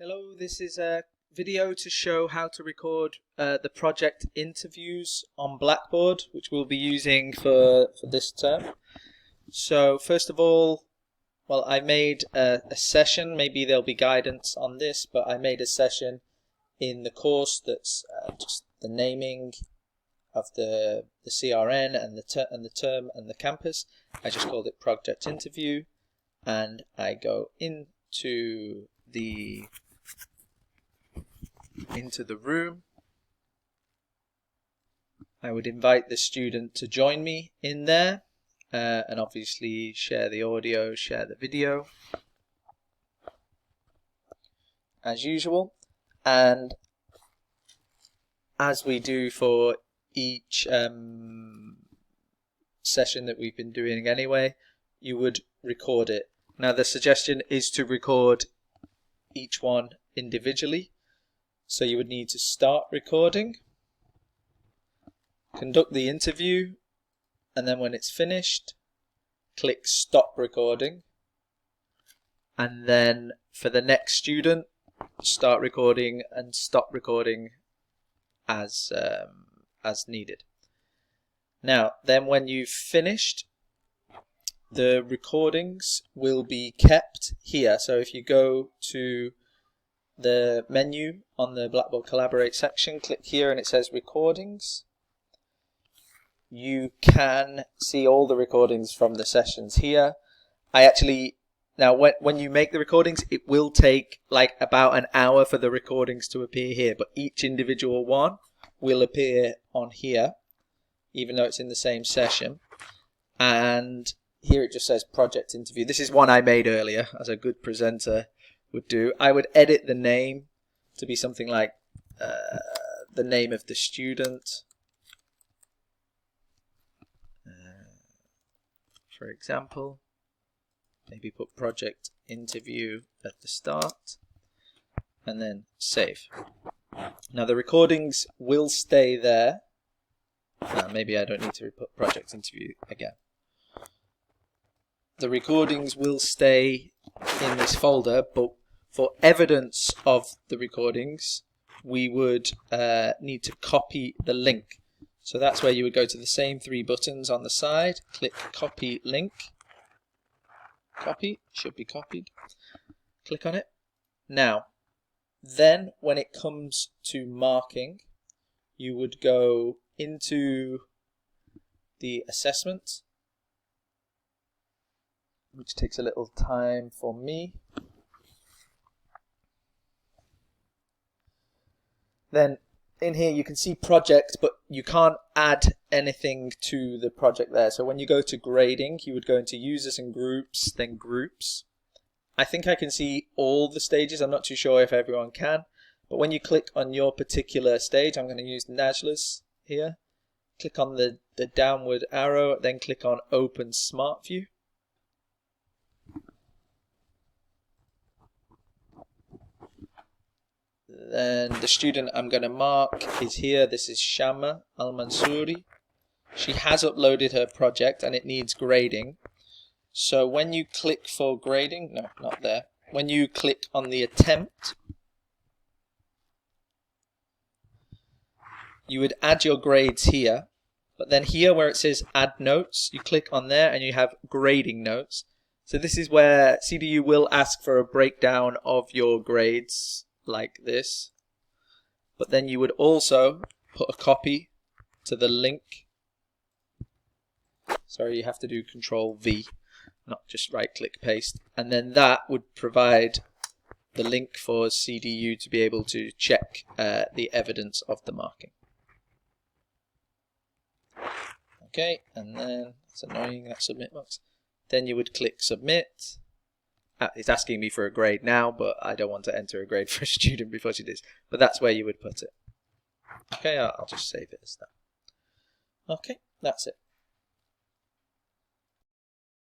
Hello, this is a video to show how to record the project interviews on Blackboard, which we'll be using for this term. So first of all, well, I made a session. Maybe there'll be guidance on this, but I made a session in the course that's just the naming of the CRN and the term and the campus. I just called it project interview, and I go into the room. I would invite the student to join me in there, and obviously share the audio, share the video as usual. And as we do for each session that we've been doing anyway, you would record it. Now the suggestion is to record each one individually. So you would need to start recording, conduct the interview, and then when it's finished, click stop recording. And then for the next student, start recording and stop recording as needed. Now, then when you've finished, the recordings will be kept here. So if you go to the menu on the Blackboard Collaborate section, click here and it says recordings. You can see all the recordings from the sessions here. Now when you make the recordings, it will take like about an hour for the recordings to appear here, but each individual one will appear on here, even though it's in the same session. And here it just says project interview. This is one I made earlier, as a good presenter would do. I would edit the name to be something like the name of the student, for example. Maybe put project interview at the start and then save. Now the recordings will stay there. Maybe I don't need to put project interview again. The recordings will stay in this folder, but for evidence of the recordings, we would need to copy the link. So that's where you would go to the same three buttons on the side, click copy link. Copy, should be copied. Click on it. Now, then when it comes to marking, you would go into the assessment, which takes a little time for me. Then in here you can see project, but you can't add anything to the project there. So when you go to grading, you would go into users and groups, then groups. I think I can see all the stages. I'm not too sure if everyone can. But when you click on your particular stage, I'm going to use Najla's here. Click on the downward arrow, then click on Open Smart View. Then the student I'm going to mark is here. This is Shama Al-Mansouri. She has uploaded her project and it needs grading. So when you click for grading, no, not there. When you click on the attempt, you would add your grades here. But then here where it says add notes, you click on there and you have grading notes. So this is where CDU will ask for a breakdown of your grades, like this, but then you would also put a copy to the link. Sorry, you have to do Control V, not just right click paste, and then that would provide the link for CDU to be able to check the evidence of the marking. Okay, and then it's annoying, that submit box. Then you would click submit. It's asking me for a grade now, but I don't want to enter a grade for a student before she does. But that's where you would put it. Okay, I'll just save it as that. Okay, that's it.